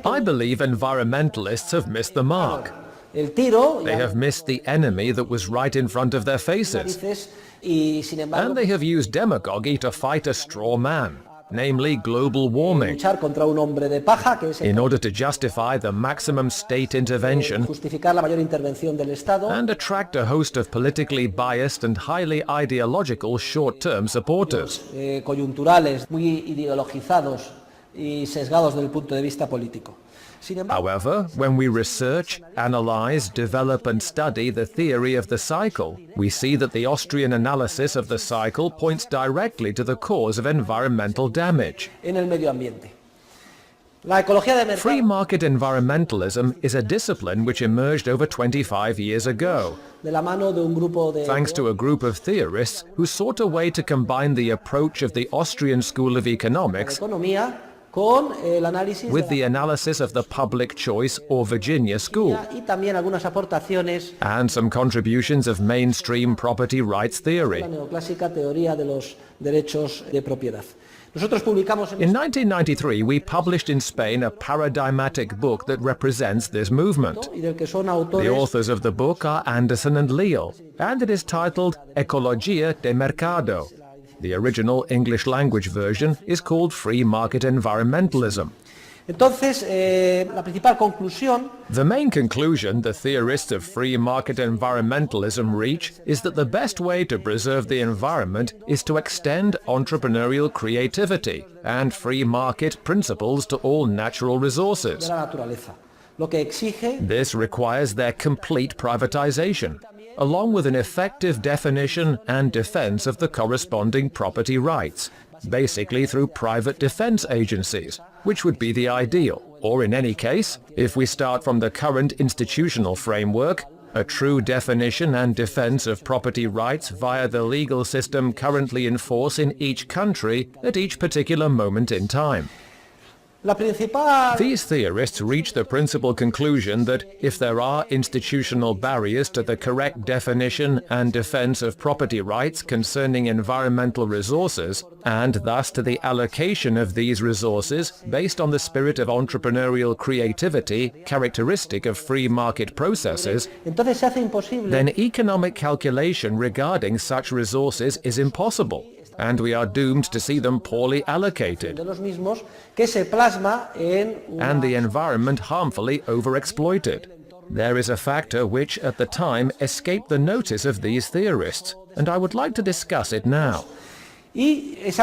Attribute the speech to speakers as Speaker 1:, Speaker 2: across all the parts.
Speaker 1: I believe environmentalists have missed the mark. They have missed the enemy that was right in front of their faces. And they have used demagogy to fight a straw man, namely global warming, in order to justify the maximum state intervention and attract a host of politically biased and highly ideological short-term supporters. However, when we research, analyze, develop and study the theory of the cycle, we see that the Austrian analysis of the cycle points directly to the cause of environmental damage. Free market environmentalism is a discipline which emerged over 25 years ago, thanks to a group of theorists who sought a way to combine the approach of the Austrian School of Economics with the analysis of the public choice or Virginia School, and some contributions of mainstream property rights theory. In 1993, we published in Spain a paradigmatic book that represents this movement. The authors of the book are Anderson and Leal, and it is titled Ecologia de Mercado. The original English language version is called Free Market Environmentalism. The main conclusion the theorists of free market environmentalism reach is that the best way to preserve the environment is to extend entrepreneurial creativity and free market principles to all natural resources. This requires their complete privatization, along with an effective definition and defense of the corresponding property rights, basically through private defense agencies, which would be the ideal. Or in any case, if we start from the current institutional framework, a true definition and defense of property rights via the legal system currently in force in each country at each particular moment in time. These theorists reach the principal conclusion that if there are institutional barriers to the correct definition and defense of property rights concerning environmental resources, and thus to the allocation of these resources based on the spirit of entrepreneurial creativity characteristic of free market processes, then economic calculation regarding such resources is impossible, and we are doomed to see them poorly allocated, and the environment harmfully overexploited. There is a factor which, at the time, escaped the notice of these theorists, and I would like to discuss it now. It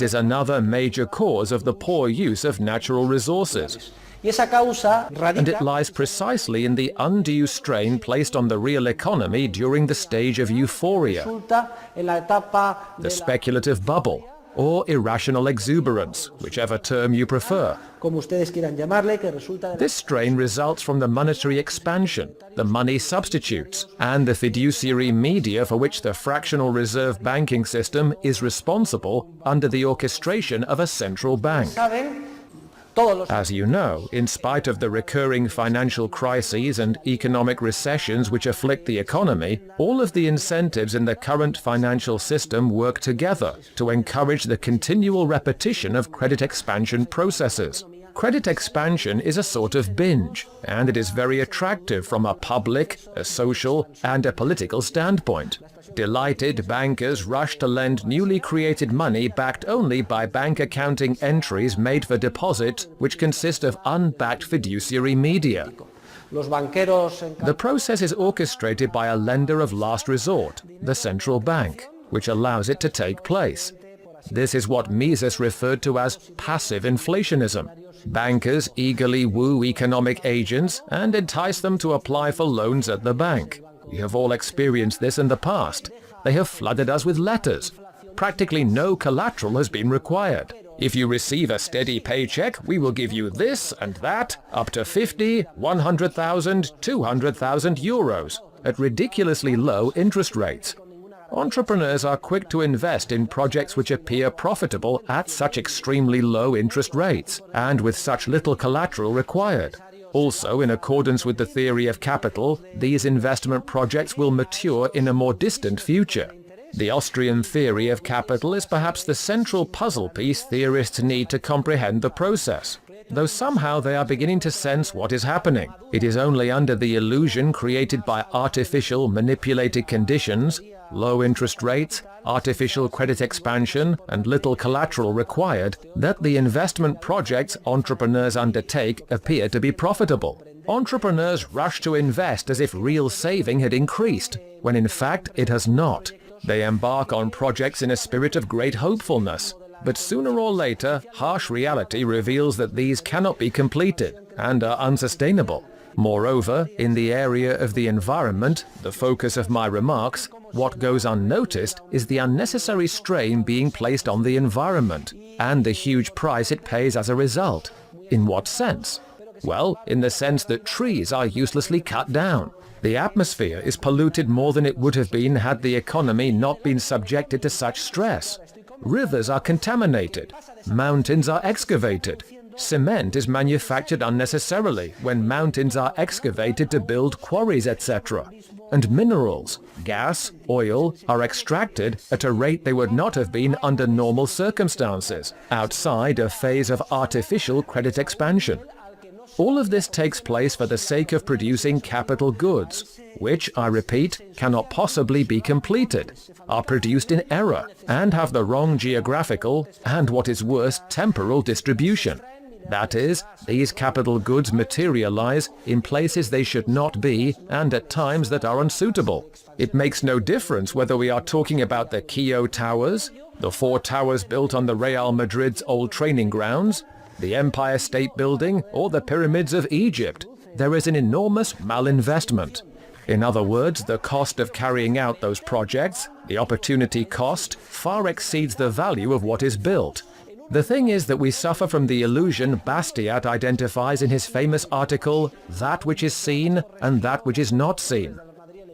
Speaker 1: is another major cause of the poor use of natural resources. And it lies precisely in the undue strain placed on the real economy during the stage of euphoria, the speculative bubble, or irrational exuberance, whichever term you prefer. This strain results from the monetary expansion, the money substitutes, and the fiduciary media for which the fractional reserve banking system is responsible under the orchestration of a central bank. As you know, in spite of the recurring financial crises and economic recessions which afflict the economy, all of the incentives in the current financial system work together to encourage the continual repetition of credit expansion processes. Credit expansion is a sort of binge, and it is very attractive from a public, a social, and a political standpoint. Delighted bankers rush to lend newly created money backed only by bank accounting entries made for deposit, which consist of unbacked fiduciary media. The process is orchestrated by a lender of last resort, the central bank, which allows it to take place. This is what Mises referred to as passive inflationism. Bankers eagerly woo economic agents and entice them to apply for loans at the bank. We have all experienced this in the past. They have flooded us with letters. Practically no collateral has been required. If you receive a steady paycheck, we will give you this and that, up to 50, 100,000, 200,000 euros, at ridiculously low interest rates. Entrepreneurs are quick to invest in projects which appear profitable at such extremely low interest rates, and with such little collateral required. Also, in accordance with the theory of capital, these investment projects will mature in a more distant future. The Austrian theory of capital is perhaps the central puzzle piece theorists need to comprehend the process. Though somehow they are beginning to sense what is happening. It is only under the illusion created by artificial, manipulated conditions, low interest rates, artificial credit expansion, and little collateral required, that the investment projects entrepreneurs undertake appear to be profitable. Entrepreneurs rush to invest as if real saving had increased, when in fact it has not. They embark on projects in a spirit of great hopefulness. But sooner or later, harsh reality reveals that these cannot be completed and are unsustainable. Moreover, in the area of the environment, the focus of my remarks, what goes unnoticed is the unnecessary strain being placed on the environment and the huge price it pays as a result. In what sense? Well, in the sense that trees are uselessly cut down. The atmosphere is polluted more than it would have been had the economy not been subjected to such stress. Rivers are contaminated, mountains are excavated, cement is manufactured unnecessarily when mountains are excavated to build quarries, etc. And minerals, gas, oil are extracted at a rate they would not have been under normal circumstances, outside a phase of artificial credit expansion. All of this takes place for the sake of producing capital goods, which, I repeat, cannot possibly be completed, are produced in error, and have the wrong geographical and, what is worse, temporal distribution. That is, these capital goods materialize in places they should not be and at times that are unsuitable. It makes no difference whether we are talking about the Keough Towers, the 4 towers built on the Real Madrid's old training grounds, the Empire State Building, or the pyramids of Egypt. There is an enormous malinvestment. In other words, the cost of carrying out those projects, the opportunity cost, far exceeds the value of what is built. The thing is that we suffer from the illusion Bastiat identifies in his famous article, "That which is seen and that which is not seen."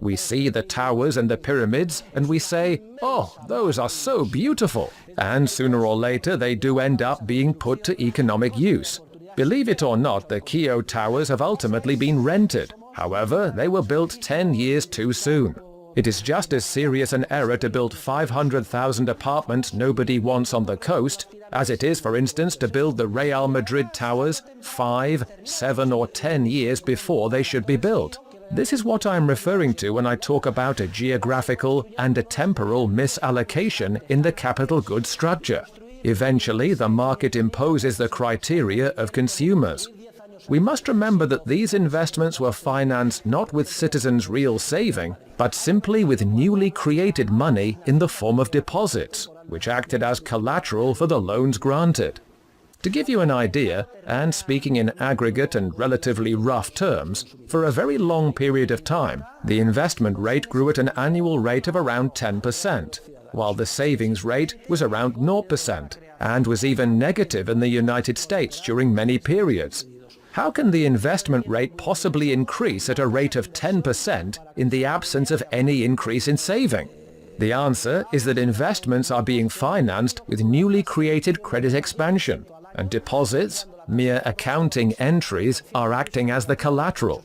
Speaker 1: We see the towers and the pyramids, and we say, "Oh, those are so beautiful." And sooner or later they do end up being put to economic use. Believe it or not, the Keough Towers have ultimately been rented. However, they were built 10 years too soon. It is just as serious an error to build 500,000 apartments nobody wants on the coast, as it is, for instance, to build the Real Madrid Towers 5, 7, or 10 years before they should be built. This is what I am referring to when I talk about a geographical and a temporal misallocation in the capital goods structure. Eventually, the market imposes the criteria of consumers. We must remember that these investments were financed not with citizens' real saving, but simply with newly created money in the form of deposits, which acted as collateral for the loans granted. To give you an idea, and speaking in aggregate and relatively rough terms, for a very long period of time, the investment rate grew at an annual rate of around 10%, while the savings rate was around 0%, and was even negative in the United States during many periods. How can the investment rate possibly increase at a rate of 10% in the absence of any increase in saving? The answer is that investments are being financed with newly created credit expansion, and deposits, mere accounting entries, are acting as the collateral.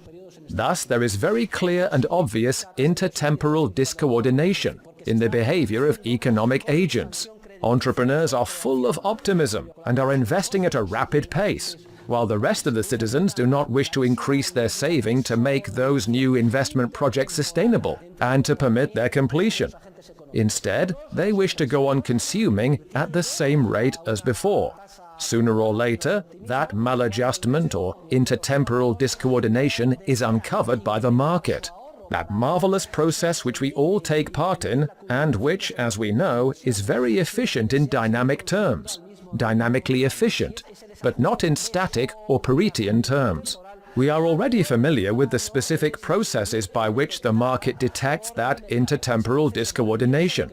Speaker 1: Thus, there is very clear and obvious intertemporal discoordination in the behavior of economic agents. Entrepreneurs are full of optimism and are investing at a rapid pace, while the rest of the citizens do not wish to increase their saving to make those new investment projects sustainable and to permit their completion. Instead, they wish to go on consuming at the same rate as before. Sooner or later, that maladjustment or intertemporal discoordination is uncovered by the market. That marvelous process which we all take part in, and which, as we know, is very efficient in dynamic terms. Dynamically efficient, but not in static or Paretian terms. We are already familiar with the specific processes by which the market detects that intertemporal discoordination.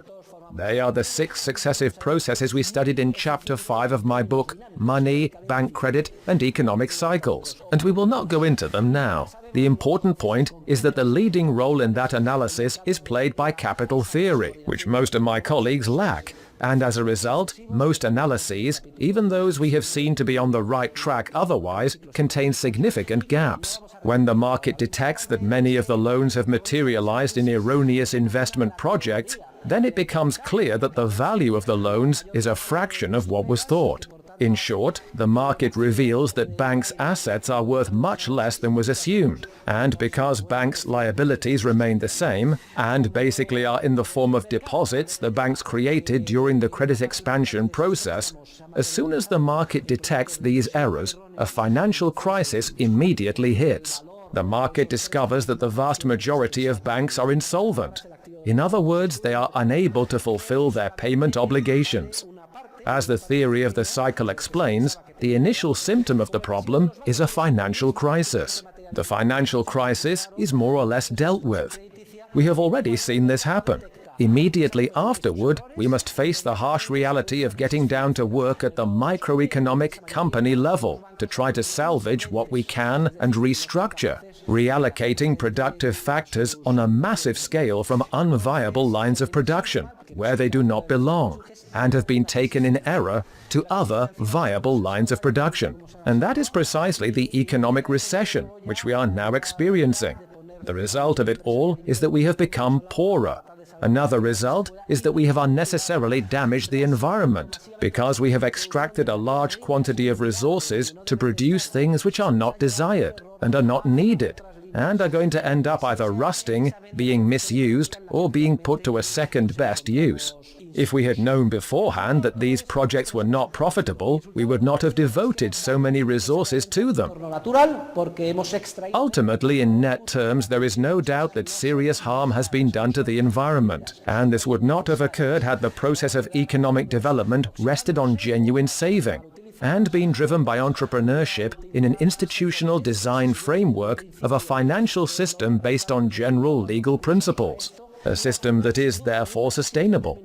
Speaker 1: They are the 6 successive processes we studied in Chapter 5 of my book, Money, Bank Credit, and Economic Cycles, and we will not go into them now. The important point is that the leading role in that analysis is played by capital theory, which most of my colleagues lack, and as a result, most analyses, even those we have seen to be on the right track otherwise, contain significant gaps. When the market detects that many of the loans have materialized in erroneous investment projects, then it becomes clear that the value of the loans is a fraction of what was thought. In short, the market reveals that banks' assets are worth much less than was assumed, and because banks' liabilities remain the same, and basically are in the form of deposits the banks created during the credit expansion process, as soon as the market detects these errors, a financial crisis immediately hits. The market discovers that the vast majority of banks are insolvent. In other words, they are unable to fulfill their payment obligations. As the theory of the cycle explains, the initial symptom of the problem is a financial crisis. The financial crisis is more or less dealt with. We have already seen this happen. Immediately afterward, we must face the harsh reality of getting down to work at the microeconomic company level to try to salvage what we can and restructure, reallocating productive factors on a massive scale from unviable lines of production, where they do not belong, and have been taken in error, to other viable lines of production. And that is precisely the economic recession which we are now experiencing. The result of it all is that we have become poorer. Another result is that we have unnecessarily damaged the environment because we have extracted a large quantity of resources to produce things which are not desired and are not needed, and are going to end up either rusting, being misused, or being put to a second-best use. If we had known beforehand that these projects were not profitable, we would not have devoted so many resources to them. Ultimately, in net terms, there is no doubt that serious harm has been done to the environment, and this would not have occurred had the process of economic development rested on genuine saving and been driven by entrepreneurship in an institutional design framework of a financial system based on general legal principles, a system that is therefore sustainable.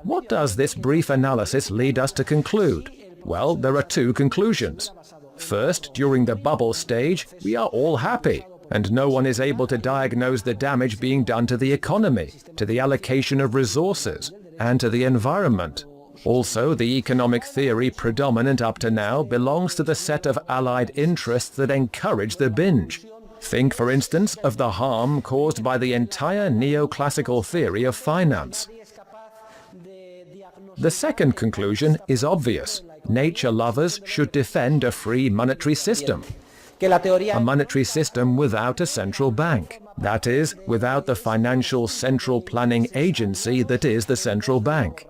Speaker 1: What does this brief analysis lead us to conclude? Well, there are two conclusions. First, during the bubble stage, we are all happy, and no one is able to diagnose the damage being done to the economy, to the allocation of resources, and to the environment. Also, the economic theory predominant up to now belongs to the set of allied interests that encourage the binge. Think, for instance, of the harm caused by the entire neoclassical theory of finance. The second conclusion is obvious. Nature lovers should defend a free monetary system. A monetary system without a central bank. That is, without the financial central planning agency that is the central bank.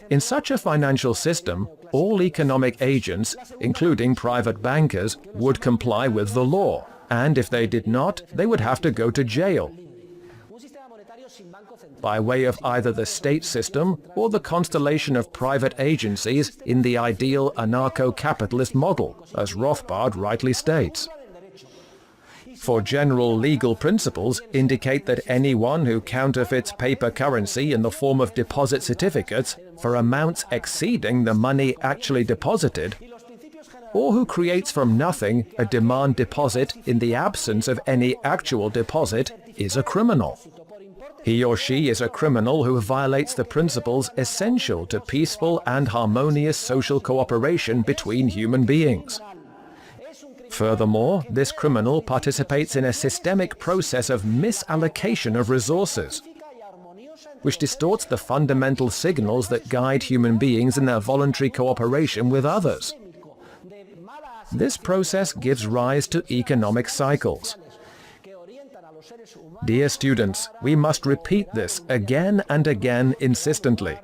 Speaker 1: In such a financial system, all economic agents, including private bankers, would comply with the law, and if they did not, they would have to go to jail, by way of either the state system or the constellation of private agencies in the ideal anarcho-capitalist model, as Rothbard rightly states. For general legal principles indicate that anyone who counterfeits paper currency in the form of deposit certificates for amounts exceeding the money actually deposited, or who creates from nothing a demand deposit in the absence of any actual deposit, is a criminal. He or she is a criminal who violates the principles essential to peaceful and harmonious social cooperation between human beings. Furthermore, this criminal participates in a systemic process of misallocation of resources, which distorts the fundamental signals that guide human beings in their voluntary cooperation with others. This process gives rise to economic cycles. Dear students, we must repeat this again and again insistently.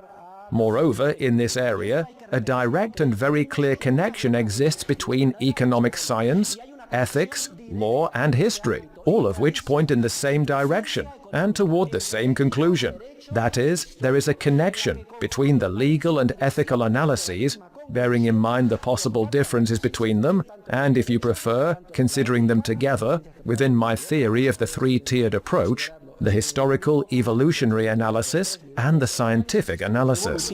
Speaker 1: Moreover, in this area, a direct and very clear connection exists between economic science, ethics, law, and history, all of which point in the same direction and toward the same conclusion. That is, there is a connection between the legal and ethical analyses, bearing in mind the possible differences between them, and, if you prefer, considering them together, within my theory of the three-tiered approach, the historical evolutionary analysis and the scientific analysis.